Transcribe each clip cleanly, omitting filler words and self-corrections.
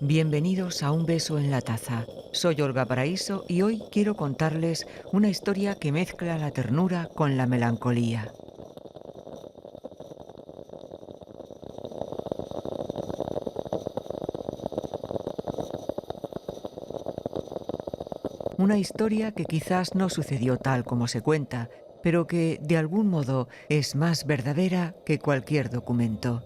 Bienvenidos a Un beso en la taza. Soy Olga Paraíso y hoy quiero contarles una historia que mezcla la ternura con la melancolía. Una historia que quizás no sucedió tal como se cuenta, pero que de algún modo es más verdadera que cualquier documento.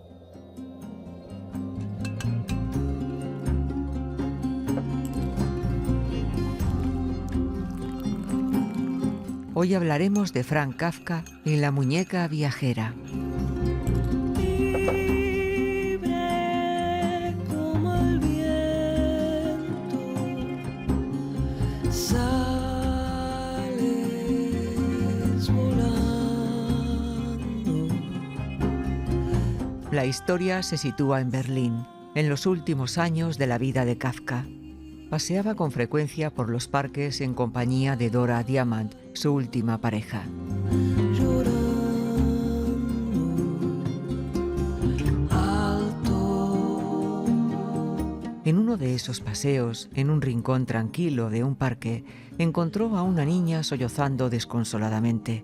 Hoy hablaremos de Franz Kafka y la muñeca viajera. Libre como el viento, sales volando. La historia se sitúa en Berlín, en los últimos años de la vida de Kafka. Paseaba con frecuencia por los parques en compañía de Dora Diamant, su última pareja. Llorando alto. En uno de esos paseos, en un rincón tranquilo de un parque, encontró a una niña sollozando desconsoladamente.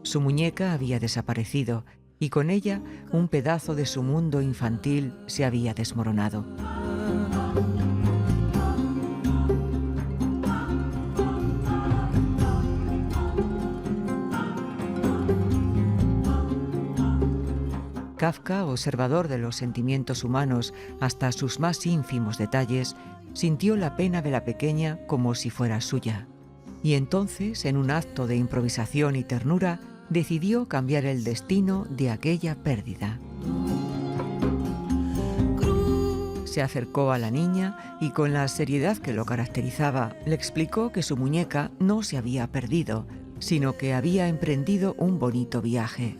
Su muñeca había desaparecido y con ella un pedazo de su mundo infantil se había desmoronado. Kafka, observador de los sentimientos humanos hasta sus más ínfimos detalles, sintió la pena de la pequeña como si fuera suya. Y entonces, en un acto de improvisación y ternura, decidió cambiar el destino de aquella pérdida. Se acercó a la niña y con la seriedad que lo caracterizaba, le explicó que su muñeca no se había perdido, sino que había emprendido un bonito viaje.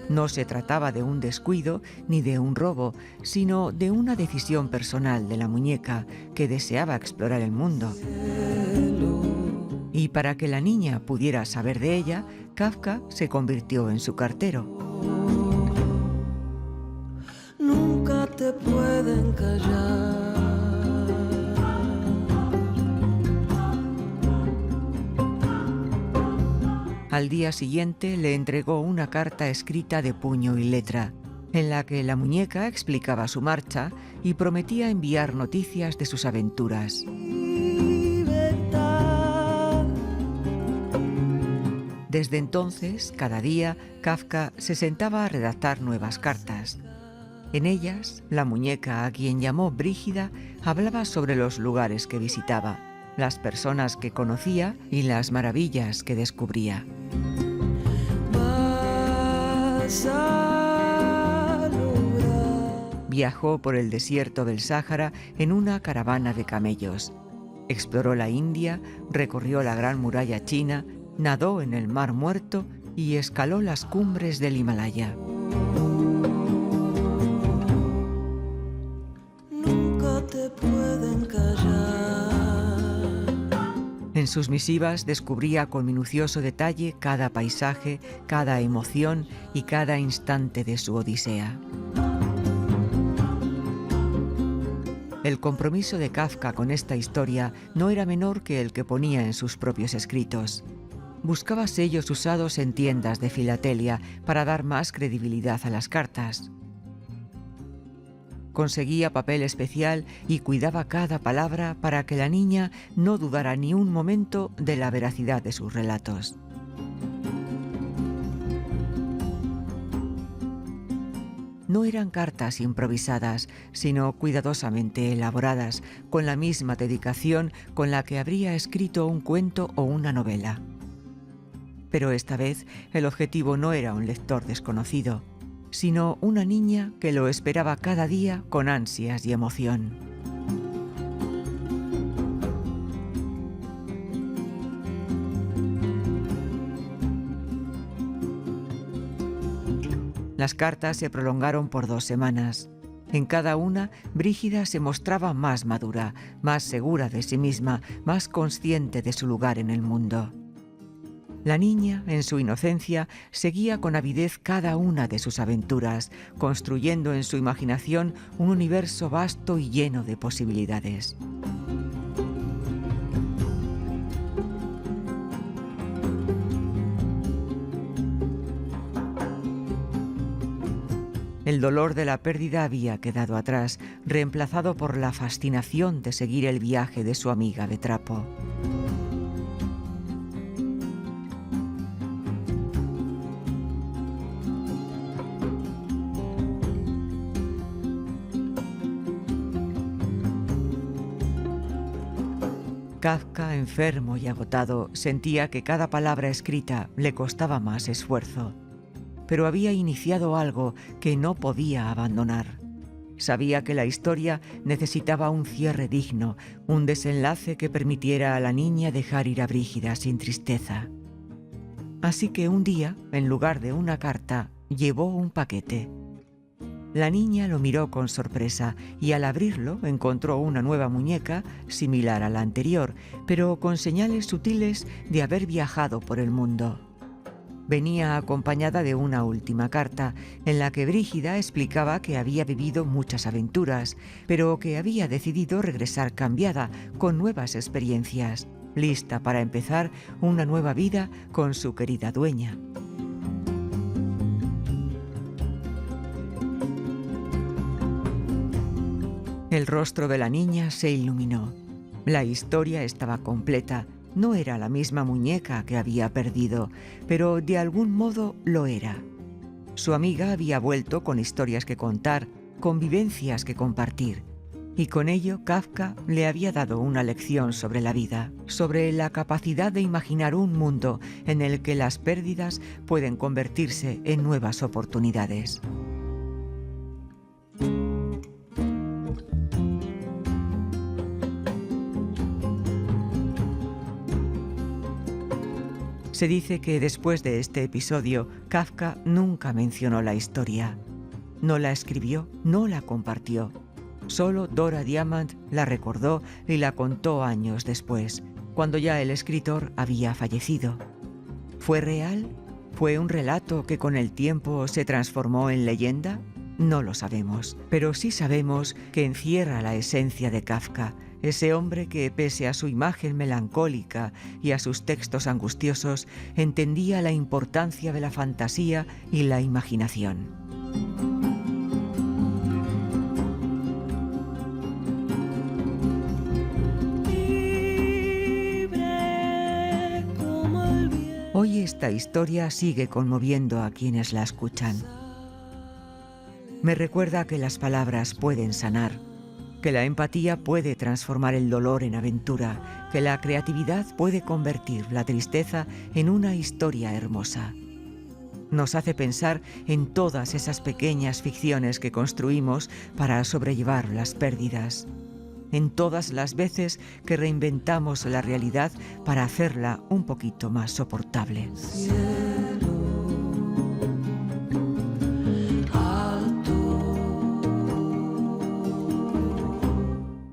No se trataba de un descuido ni de un robo, sino de una decisión personal de la muñeca que deseaba explorar el mundo. Y para que la niña pudiera saber de ella, Kafka se convirtió en su cartero. Nunca te pueden callar. Al día siguiente le entregó una carta escrita de puño y letra, en la que la muñeca explicaba su marcha y prometía enviar noticias de sus aventuras. Libertad. Desde entonces, cada día, Kafka se sentaba a redactar nuevas cartas. En ellas, la muñeca, a quien llamó Brígida, hablaba sobre los lugares que visitaba, las personas que conocía y las maravillas que descubría. Vas a lograr. Viajó por el desierto del Sáhara en una caravana de camellos. Exploró la India, recorrió la Gran Muralla China, nadó en el Mar Muerto y escaló las cumbres del Himalaya. Nunca te pueden callar. En sus misivas descubría con minucioso detalle cada paisaje, cada emoción y cada instante de su odisea. El compromiso de Kafka con esta historia no era menor que el que ponía en sus propios escritos. Buscaba sellos usados en tiendas de filatelia para dar más credibilidad a las cartas. Conseguía papel especial y cuidaba cada palabra para que la niña no dudara ni un momento de la veracidad de sus relatos. No eran cartas improvisadas, sino cuidadosamente elaboradas, con la misma dedicación con la que habría escrito un cuento o una novela. Pero esta vez el objetivo no era un lector desconocido, sino una niña que lo esperaba cada día con ansias y emoción. Las cartas se prolongaron por 2 semanas. En cada una, Brígida se mostraba más madura, más segura de sí misma, más consciente de su lugar en el mundo. La niña, en su inocencia, seguía con avidez cada una de sus aventuras, construyendo en su imaginación un universo vasto y lleno de posibilidades. El dolor de la pérdida había quedado atrás, reemplazado por la fascinación de seguir el viaje de su amiga de trapo. Kafka, enfermo y agotado, sentía que cada palabra escrita le costaba más esfuerzo. Pero había iniciado algo que no podía abandonar. Sabía que la historia necesitaba un cierre digno, un desenlace que permitiera a la niña dejar ir a Brígida sin tristeza. Así que un día, en lugar de una carta, llevó un paquete. La niña lo miró con sorpresa y al abrirlo encontró una nueva muñeca similar a la anterior, pero con señales sutiles de haber viajado por el mundo. Venía acompañada de una última carta, en la que Brígida explicaba que había vivido muchas aventuras, pero que había decidido regresar cambiada, con nuevas experiencias, lista para empezar una nueva vida con su querida dueña. El rostro de la niña se iluminó. La historia estaba completa. No era la misma muñeca que había perdido, pero de algún modo lo era. Su amiga había vuelto con historias que contar, con vivencias que compartir. Y con ello Kafka le había dado una lección sobre la vida, sobre la capacidad de imaginar un mundo en el que las pérdidas pueden convertirse en nuevas oportunidades. Se dice que después de este episodio, Kafka nunca mencionó la historia. No la escribió, no la compartió. Solo Dora Diamant la recordó y la contó años después, cuando ya el escritor había fallecido. ¿Fue real? ¿Fue un relato que con el tiempo se transformó en leyenda? No lo sabemos, pero sí sabemos que encierra la esencia de Kafka, ese hombre que, pese a su imagen melancólica y a sus textos angustiosos, entendía la importancia de la fantasía y la imaginación. Hoy esta historia sigue conmoviendo a quienes la escuchan. Me recuerda que las palabras pueden sanar, que la empatía puede transformar el dolor en aventura, que la creatividad puede convertir la tristeza en una historia hermosa. Nos hace pensar en todas esas pequeñas ficciones que construimos para sobrellevar las pérdidas, en todas las veces que reinventamos la realidad para hacerla un poquito más soportable.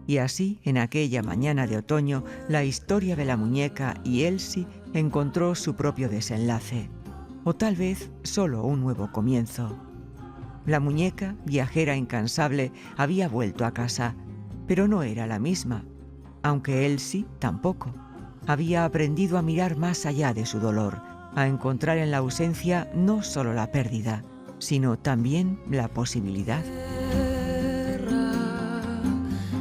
Y así, en aquella mañana de otoño, la historia de la muñeca y Elsie encontró su propio desenlace, o tal vez solo un nuevo comienzo. La muñeca, viajera incansable, había vuelto a casa, pero no era la misma, aunque Elsie tampoco. Había aprendido a mirar más allá de su dolor, a encontrar en la ausencia no solo la pérdida, sino también la posibilidad.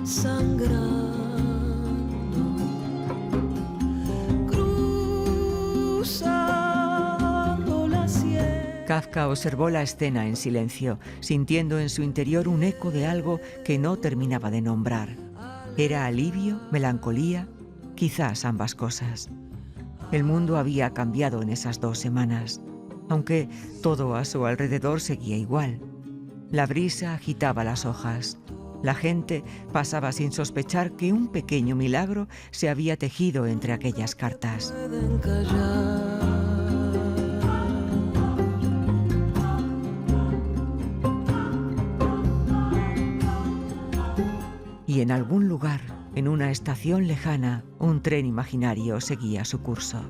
Sangrando, cruzando la sierra. Kafka observó la escena en silencio, sintiendo en su interior un eco de algo que no terminaba de nombrar. ¿Era alivio, melancolía? Quizás ambas cosas. El mundo había cambiado en esas 2 semanas, aunque todo a su alrededor seguía igual. La brisa agitaba las hojas. La gente pasaba sin sospechar que un pequeño milagro se había tejido entre aquellas cartas. Pueden callar. Y en algún lugar, en una estación lejana, un tren imaginario seguía su curso.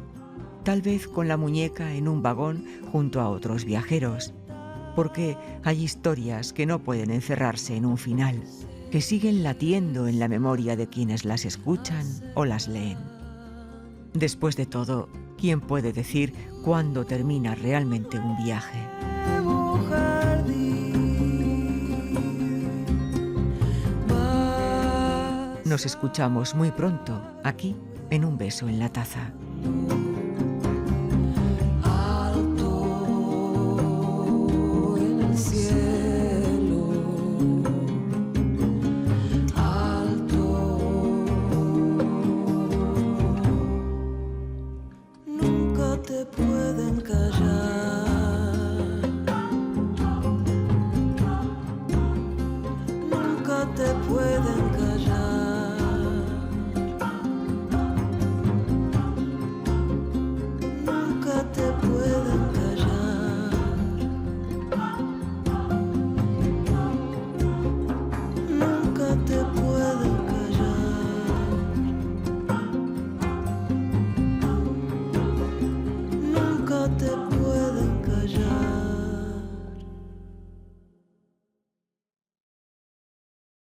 tal vez con la muñeca en un vagón junto a otros viajeros, porque hay historias que no pueden encerrarse en un final, que siguen latiendo en la memoria de quienes las escuchan o las leen. Después de todo, ¿quién puede decir cuándo termina realmente un viaje? Nos escuchamos muy pronto, aquí, en Un beso en la taza. Alto en el cielo, alto. Nunca te pueden callar, nunca te pueden callar. Nunca te pueden callar. Nunca te pueden callar. Nunca te